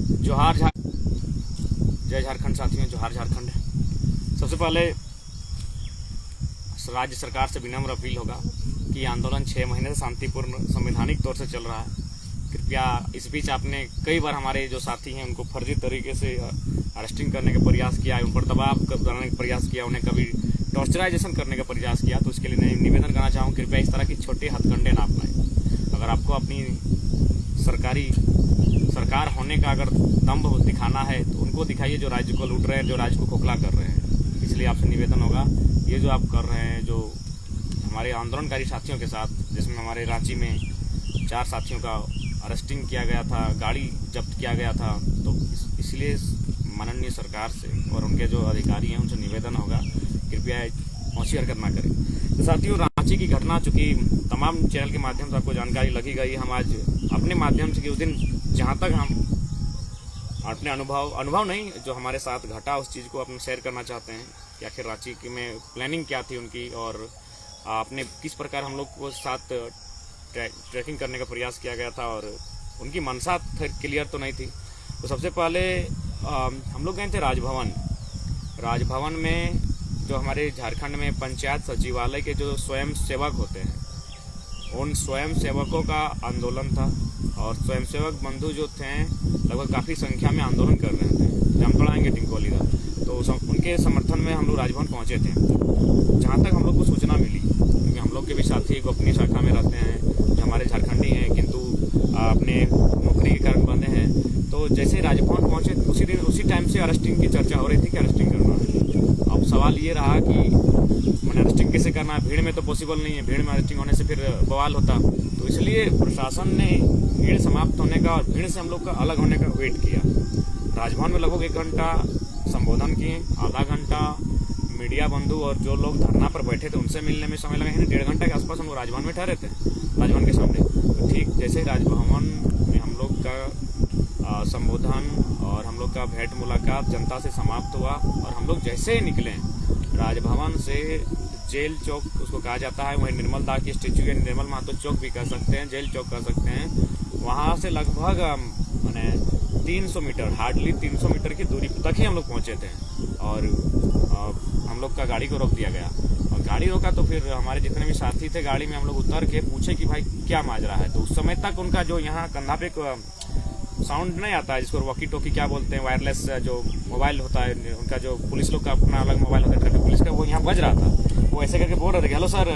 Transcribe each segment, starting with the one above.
जोहार जय झारखंड साथियों, जोहार झारखंड। सबसे पहले राज्य सरकार से विनम्र अपील होगा कि आंदोलन 6 महीने से शांतिपूर्ण संवैधानिक तौर से चल रहा है। कृपया इस बीच आपने कई बार हमारे जो साथी हैं उनको फर्जी तरीके से अरेस्टिंग करने का प्रयास किया, उन पर दबाव बनाने का प्रयास किया, उन्हें कभी टॉर्चराइजेशन करने का प्रयास किया। तो इसके लिए मैं निवेदन करना चाहूँ, कृपया इस तरह की छोटे हथकंडे ना अपनाएं। अगर आपको अपनी सरकार होने का अगर दम्भ दिखाना है तो उनको दिखाइए जो राज्य को लूट रहे हैं, जो राज्य को खोखला कर रहे हैं। इसलिए आपसे निवेदन होगा, ये जो आप कर रहे हैं, जो हमारे आंदोलनकारी साथियों के साथ, जिसमें हमारे रांची में 4 साथियों का अरेस्टिंग किया गया था, गाड़ी जब्त किया गया था, तो इसलिए माननीय सरकार से और उनके जो अधिकारी हैं उनसे निवेदन होगा, कृपया पहुंची हरकत ना करें। तो साथियों, रांची की घटना चूँकि तमाम चैनल के माध्यम से आपको जानकारी लगी गई, हम आज अपने माध्यम से कि उस दिन जहाँ तक हम अपने अनुभव नहीं, जो हमारे साथ घटा उस चीज़ को अपने शेयर करना चाहते हैं कि आखिर रांची की में प्लानिंग क्या थी उनकी, और आपने किस प्रकार हम लोग को साथ ट्रैकिंग करने का प्रयास किया गया था, और उनकी मंशा क्लियर तो नहीं थी। तो सबसे पहले हम लोग गए थे राजभवन में जो हमारे झारखंड में पंचायत सचिवालय के जो स्वयं सेवक होते हैं, उन स्वयं सेवकों का आंदोलन था, और स्वयंसेवक बंधु जो थे लगभग काफ़ी संख्या में आंदोलन कर रहे थे, जामताड़ा आएंगे टिंकोली का, तो उनके समर्थन में हम लोग राजभवन पहुंचे थे। जहां तक हम लोग को सूचना मिली, क्योंकि हम लोग के भी साथी को अपनी शाखा में रहते हैं, जो हमारे झारखंडी हैं किंतु अपने नौकरी के कारण बंधे हैं, तो जैसे राजभवन पहुंचे उसी टाइम से अरेस्टिंग की चर्चा हो रही थी कि अरेस्टिंग करना है। अब सवाल ये रहा कि मैंने अरेस्टिंग कैसे करना है, भीड़ में तो पॉसिबल नहीं है, भीड़ में अरेस्टिंग होने से फिर बवाल होता, तो इसलिए प्रशासन ने भीड़ समाप्त होने का और भीड़ से हम लोग का अलग होने का वेट किया। राजभवन में लगभग 1 घंटा संबोधन किए, आधा घंटा मीडिया बंधु और जो लोग धरना पर बैठे थे उनसे मिलने में समय लगा, 1.5 घंटा के आसपास हम लोग राजभवन में ठहरे थे, राजभवन के सामने। तो ठीक जैसे राजभवन में हम लोग का संबोधन और हम लोग का भेंट मुलाकात जनता से समाप्त हुआ, और हम लोग जैसे ही निकले राजभवन से जेल चौक उसको कहा जाता है, वहीं निर्मल दा की स्टेच्यू है, निर्मल महतो चौक भी कह सकते हैं, जेल चौक कह सकते हैं, वहाँ से लगभग मैंने 300 मीटर, हार्डली 300 मीटर की दूरी तक ही हम लोग पहुँचे थे, और हम लोग का गाड़ी को रोक दिया गया। और गाड़ी रोका तो फिर हमारे जितने भी साथी थे गाड़ी में, हम लोग उतर के पूछे कि भाई क्या माजरा है। तो उस समय तक उनका जो यहाँ कंधा पे साउंड नहीं आता है, जिसको वॉकी टॉकी क्या बोलते हैं, वायरलेस जो मोबाइल होता है उनका, जो पुलिस लोग का अपना अलग मोबाइल होता है ट्रैफिक पुलिस का, वो यहाँ बज रहा था। वो ऐसे करके बोल रहे थे, हेलो सर,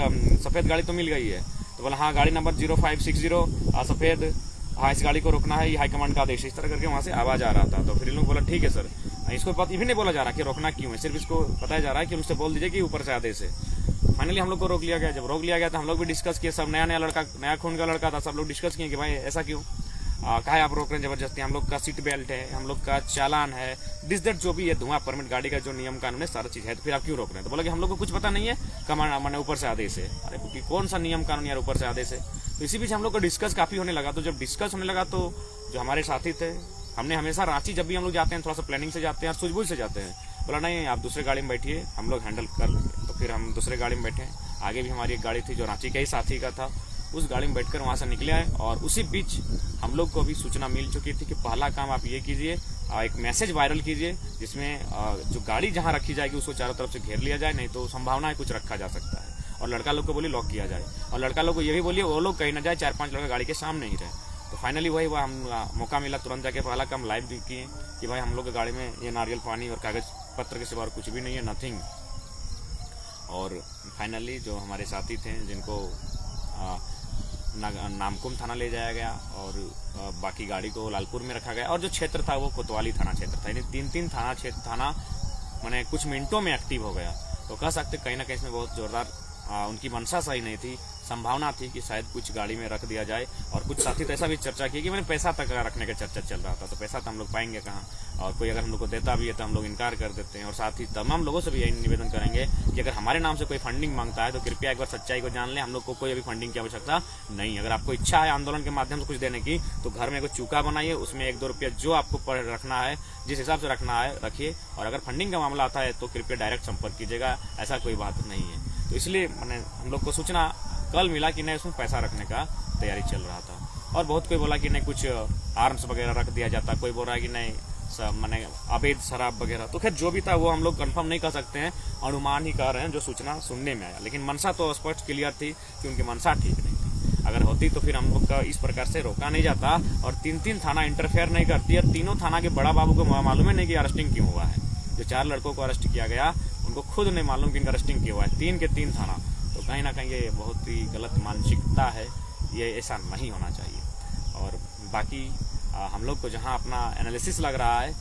सफ़ेद गाड़ी तो मिल गई है। तो बोला हाँ, गाड़ी नंबर 0560 सफ़ेद, हाँ इस गाड़ी को रोकना है, ये हाईकमांड का आदेश। इस तरह करके वहाँ से आवाज़ आ रहा था। तो फिर इन लोग बोला ठीक है सर, इसको पता भी नहीं बोला जा रहा कि रोकना क्यों है, सिर्फ इसको बताया जा रहा है कि उनसे बोल दीजिए कि ऊपर से आदेश है। फाइनली हम लोग को रोक लिया गया। जब रोक लिया गया तो हम लोग भी डिस्कस किए, सब नया खून का लड़का था, सब लोग डिस्कस किए कि भाई ऐसा क्यों, कहा आप रोक रहे हैं जबरदस्ती, हम लोग का सीट बेल्ट है, हम लोग का चालान है, दिस दैट जो भी है, धुआं परमिट, गाड़ी का जो नियम कानून है, सारा चीज़ है, तो फिर आप क्यों रोक रहे हैं। तो बोला कि हम लोग को कुछ पता नहीं है, मैंने ऊपर से आदेश है। अरे क्योंकि कौन सा नियम कानून यार ऊपर से आदेश है। तो इसी बीच हम लोग को डिस्कस काफ़ी होने लगा। तो जब डिस्कस होने लगा तो जो हमारे साथी थे, हमने हमेशा रांची जब भी हम लोग जाते हैं थोड़ा सा प्लानिंग से जाते हैं, सूझबूझ से जाते हैं। बोला नहीं, आप दूसरे गाड़ी में बैठिए, हम लोग हैंडल कर लेंगे। तो फिर हम दूसरे गाड़ी में बैठे। आगे भी हमारी एक गाड़ी थी जो रांची का ही साथी का था, उस गाड़ी में बैठकर वहाँ से निकले आए। और उसी बीच हम लोग को भी सूचना मिल चुकी थी कि पहला काम आप ये कीजिए, एक मैसेज वायरल कीजिए जिसमें जो गाड़ी जहाँ रखी जाएगी उसको चारों तरफ से घेर लिया जाए, नहीं तो संभावना है कुछ रखा जा सकता है। और लड़का लोग को बोलिए लॉक किया जाए, और लड़का लोग को ये भी बोलिए वो लोग कहीं ना जाए, 4-5 लड़का गाड़ी के सामने ही रहे। तो फाइनली वही हुआ, हम मौका मिला तुरंत जाके पहला काम लाइव भी किए कि भाई हम लोग की गाड़ी में ये नारियल पानी और कागज पत्र के सिवा और कुछ भी नहीं है, नथिंग। और फाइनली जो हमारे साथी थे जिनको नामकुम थाना ले जाया गया, और बाकी गाड़ी को लालपुर में रखा गया, और जो क्षेत्र था वो कोतवाली थाना क्षेत्र था, यानी 3 थाना मैंने कुछ मिनटों में एक्टिव हो गया। तो कह सकते कहीं ना कहीं इसमें बहुत जोरदार उनकी मंशा सही नहीं थी, संभावना थी कि शायद कुछ गाड़ी में रख दिया जाए। और कुछ साथी तो ऐसा भी चर्चा की कि मैंने पैसा तक रखने का चर्चा चल रहा था, तो पैसा तो हम लोग पाएंगे कहाँ, और कोई अगर हम लोग को देता भी है तो हम लोग इनकार कर देते हैं। और साथ ही तमाम लोगों से भी यही निवेदन करेंगे कि अगर हमारे नाम से कोई फंडिंग मांगता है तो कृपया एक बार सच्चाई को जान लें, हम लोग को कोई अभी फंडिंग की आवश्यकता नहीं। अगर आपको इच्छा है आंदोलन के माध्यम से कुछ देने की, तो घर में कोई चूका बनाइए, उसमें 1-2 रुपया जो आपको रखना है, जिस हिसाब से रखना है रखिए। और अगर फंडिंग का मामला आता है तो कृपया डायरेक्ट संपर्क कीजिएगा, ऐसा कोई बात नहीं है। तो इसलिए मैंने हम लोग को सूचना कल मिला कि नहीं उसमें पैसा रखने का तैयारी चल रहा था। और बहुत कोई बोला कि नहीं कुछ आर्म्स वगैरह रख दिया जाता, कोई बोल रहा है कि नहीं मैंने अवैध शराब वगैरह। तो खैर जो भी था वो हम लोग कंफर्म नहीं कर सकते हैं, अनुमान ही कर रहे हैं जो सूचना सुनने में आया। लेकिन मंशा तो स्पष्ट क्लियर थी कि उनकी मंशा ठीक नहीं थी। अगर होती तो फिर हम लोग का इस प्रकार से रोका नहीं जाता और 3-3 थाना इंटरफेयर नहीं करती और तीनों थाना के बड़ा बाबू को मालूम ही नहीं कि अरेस्टिंग क्यों हुआ है। जो 4 लड़कों को अरेस्ट किया गया उनको खुद नहीं मालूम कि इनका अरेस्टिंग क्यों हुआ है, 3 के 3 थाना। तो कहीं ना कहीं ये बहुत ही गलत मानसिकता है, ये ऐसा नहीं होना चाहिए। और बाकी हम लोग को जहां अपना एनालिसिस लग रहा है,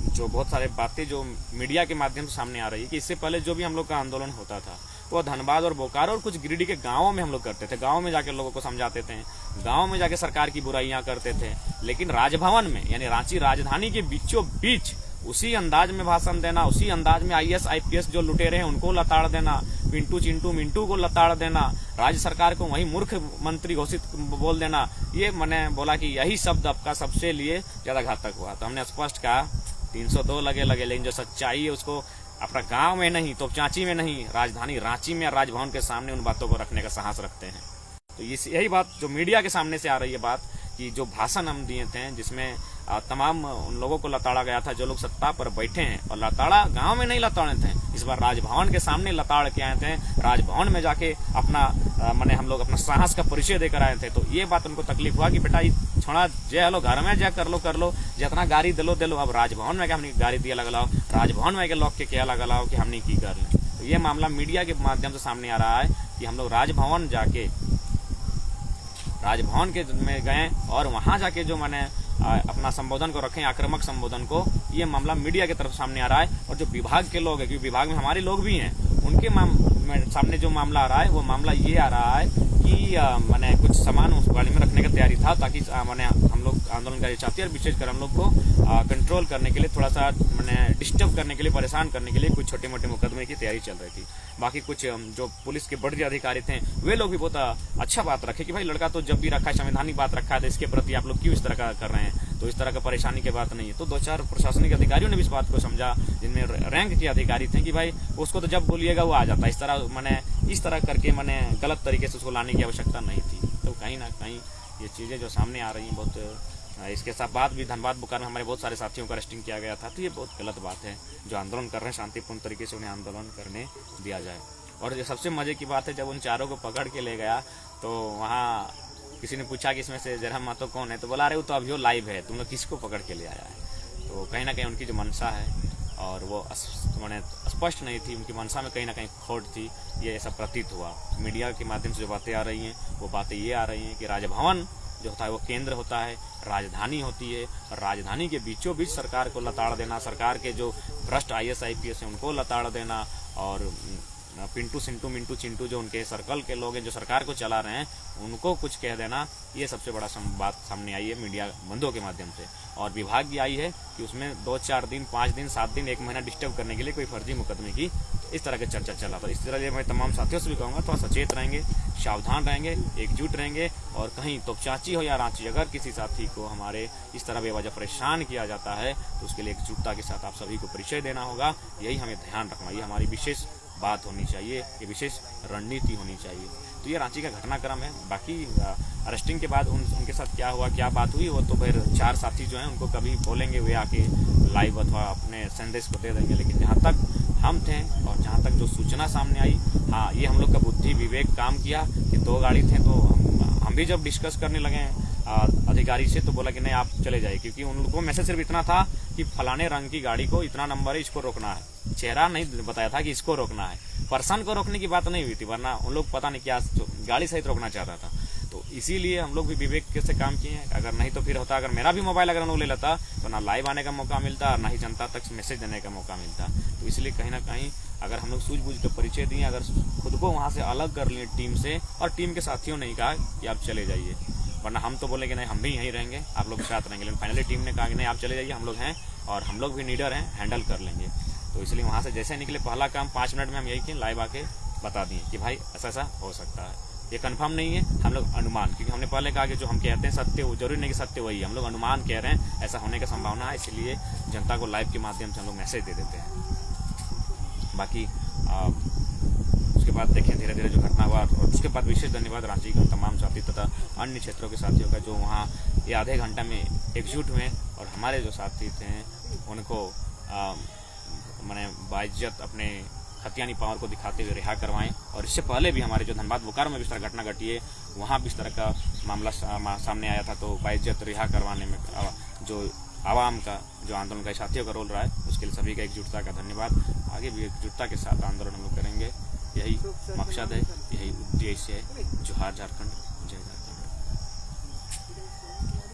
जो बहुत सारे बातें जो मीडिया के माध्यम से सामने आ रही है कि इससे पहले जो भी हम लोग का आंदोलन होता था वो धनबाद और बोकारो और कुछ गिरिडीह के गांवों में हम लोग करते थे। गांव में जाके लोगों को समझाते थे, गांव में जाके सरकार की बुराइयां करते थे। लेकिन राजभवन में यानी रांची राजधानी के बीचों बीच उसी अंदाज में भाषण देना, उसी अंदाज में IAS IPS जो लुटेरे हैं उनको लताड़ देना, पिंटू चिंटू मिंटू को लताड़ देना, राज्य सरकार को वही मूर्ख मंत्री घोषित बोल देना, ये मैंने बोला कि यही शब्द आपका सबसे लिए ज्यादा घातक हुआ। तो हमने स्पष्ट कहा 302 लगे, लेकिन जो सच्चाई है उसको अपना गांव में नहीं, तोपचांची में नहीं, राजधानी रांची में राजभवन के सामने उन बातों को रखने का साहस रखते हैं। तो यही बात जो मीडिया के सामने से आ रही है बात कि जो भाषण हम दिए थे जिसमें तमाम उन लोगों को लताड़ा गया था जो लोग सत्ता पर बैठे हैं, और लताड़ा गांव में नहीं लताड़े थे, इस बार राजभवन के सामने लताड़ के आए थे, राजभवन में जाके अपना मैंने हम लोग अपना साहस का परिचय देकर आए थे। तो ये बात उनको तकलीफ हुआ कि बेटा छोड़ा जय हलो घर में जय कर लो जितना गाड़ी दिलो, अब राजभवन में क्या हमने गाड़ी दिया लगाओ, राजभवन में लोग के क्या लगाओ कि हमने की कर लें। तो ये मामला मीडिया के माध्यम से सामने आ रहा है कि हम लोग राजभवन जाके राजभवन के में गए और वहां जाके जो मैंने अपना संबोधन को रखें, आक्रामक संबोधन को, ये मामला मीडिया की तरफ सामने आ रहा है। और जो विभाग के लोग हैं, क्योंकि विभाग में हमारे लोग भी हैं, उनके सामने जो मामला आ रहा है वो मामला ये आ रहा है कि मैंने कुछ सामान उस गाड़ी में रखने की तैयारी था ताकि मैंने हम लोग आंदोलनकारी साथी और विशेषकर हम लोग को कंट्रोल करने के लिए, थोड़ा सा मैंने डिस्टर्ब करने के लिए, परेशान करने के लिए कुछ छोटे मोटे मुकदमे की तैयारी चल रही थी। बाकी कुछ जो पुलिस के बड़े अधिकारी थे वे लोग भी बहुत अच्छा बात रखे कि भाई लड़का तो जब भी रखा है, संवैधानिक बात रखा है, तो इसके प्रति आप लोग क्यों इस तरह का कर रहे हैं, तो इस तरह का परेशानी की बात नहीं है। तो 2-4 प्रशासनिक अधिकारियों ने भी इस बात को समझा, जिनमें रैंक के अधिकारी थे कि भाई उसको तो जब बोलिएगा वो आ जाता है, इस तरह मैंने इस तरह करके मैंने गलत तरीके से उसको लाने की आवश्यकता नहीं थी। तो कहीं ना कहीं ये चीजें जो सामने आ रही हैं बहुत, इसके साथ बाद भी धनबाद बोकारो में हमारे बहुत सारे साथियों का अरेस्टिंग किया गया था। तो ये बहुत गलत बात है, जो आंदोलन कर रहे हैं शांतिपूर्ण तरीके से उन्हें आंदोलन करने दिया जाए। और जो सबसे मजे की बात है, जब उन चारों को पकड़ के ले गया तो वहाँ किसी ने पूछा कि इसमें से जयराम महतो कौन है, तो बोला अरे वो तो अभी लाइव है, तुम लोग किसको पकड़ के ले आया है। तो कहीं ना कहीं उनकी जो मंशा है और वो मैंने स्पष्ट नहीं थी, उनकी मंशा में कहीं ना कहीं खोट थी, ये ऐसा प्रतीत हुआ। मीडिया के माध्यम से जो बातें आ रही हैं वो बातें ये आ रही हैं कि राजभवन जो होता है वो केंद्र होता है, राजधानी होती है, और राजधानी के बीचों बीच सरकार को लताड़ देना, सरकार के जो भ्रष्ट IAS IPS है उनको लताड़ देना, और पिंटू सिंटू मिंटू चिंटू जो उनके सर्कल के लोग हैं जो सरकार को चला रहे हैं उनको कुछ कह देना, ये सबसे बड़ा बात सामने आई है मीडिया बंधुओं के माध्यम से। और विभाग की आई है कि उसमें 2-4 दिन 5 दिन 7 दिन 1 महीना डिस्टर्ब करने के लिए कोई फर्जी मुकदमे की इस तरह की चर्चा चला। तो इस तरह मैं तमाम साथियों से भी कहूँगा थोड़ा सचेत रहेंगे, सावधान रहेंगे, एकजुट रहेंगे, और कहीं तोपचांची हो या रांची अगर किसी साथी को हमारे इस तरह बेवजह परेशान किया जाता है तो उसके लिए एकजुटता के साथ आप सभी को परिचय देना होगा। यही हमें ध्यान रखना, ये हमारी विशेष बात होनी चाहिए, ये विशेष रणनीति होनी चाहिए। तो ये रांची का घटनाक्रम है। बाकी अरेस्टिंग के बाद उनके साथ क्या हुआ, क्या बात हुई, वो तो फिर 4 साथी जो हैं उनको कभी बोलेंगे, वे आके लाइव अथवा अपने संदेश को दे देंगे। लेकिन जहाँ तक हम थे और जहाँ तक जो सूचना सामने आई, हाँ ये हम लोग का बुद्धि विवेक काम किया कि 2 गाड़ी थे। तो हम भी जब डिस्कस करने लगे अधिकारी से तो बोला कि नहीं आप चले जाइए, क्योंकि उनको मैसेज सिर्फ इतना था कि फलाने रंग की गाड़ी को इतना नंबर है, इसको रोकना है। चेहरा नहीं बताया था कि इसको रोकना है, पर्सन को रोकने की बात नहीं हुई थी, वरना उन लोग पता नहीं क्या गाड़ी सहित रोकना चाहता था। तो इसीलिए हम लोग भी विवेक से काम किए हैं। अगर नहीं तो फिर होता, अगर मेरा भी मोबाइल अगर उन लोग ले लेता तो ना लाइव आने का मौका मिलता और ना ही जनता तक मैसेज देने का मौका मिलता। तो इसलिए कहीं ना कहीं अगर हम लोग सूझबूझ के परिचय दिए, अगर खुद को वहां से अलग कर लिए टीम से, और टीम के साथियों ने कहा कि आप चले जाइए, वरना हम तो बोले कि नहीं हम भी यहीं रहेंगे, आप लोग के साथ रहेंगे। लेकिन फाइनली टीम ने कहा कि नहीं आप चले जाइए, हम लोग हैं और हम लोग भी लीडर हैं, हैंडल कर लेंगे। तो इसलिए वहां से जैसे निकले पहला काम 5 मिनट में हम यही किए, लाइव आके बता दिए कि भाई ऐसा ऐसा हो सकता है। ये कंफर्म नहीं है, हम लोग अनुमान, क्योंकि हमने पहले कहा कि जो हम कहते हैं सत्य वो जरूरी नहीं कि सत्य वही है, हम लोग अनुमान कह रहे हैं ऐसा होने की संभावना है, इसलिए जनता को लाइव के माध्यम से हम लोग मैसेज दे देते हैं। बाकी उसके बाद देखें धीरे धीरे जो घटना हुआ। और उसके बाद विशेष धन्यवाद रांची के तमाम साथी तथा अन्य क्षेत्रों के साथियों का जो वहाँ ये आधे घंटा में एकजुट हुए और हमारे जो साथी थे उनको मैंने बाइज्जत अपने हथियानी पावर को दिखाते हुए रिहा करवाएं। और इससे पहले भी हमारे जो धनबाद बोकारो में भी इस तरह घटना घटी है, वहाँ भी इस तरह का मामला सामने आया था। तो बाइज्जत रिहा करवाने में जो आवाम का जो आंदोलनकारी साथियों का रोल रहा है उसके लिए सभी का एकजुटता का धन्यवाद। आगे भी एकजुटता के साथ आंदोलन हम लोग करेंगे, यही मकसद है, यही उद्देश्य है। जोहार झारखंड।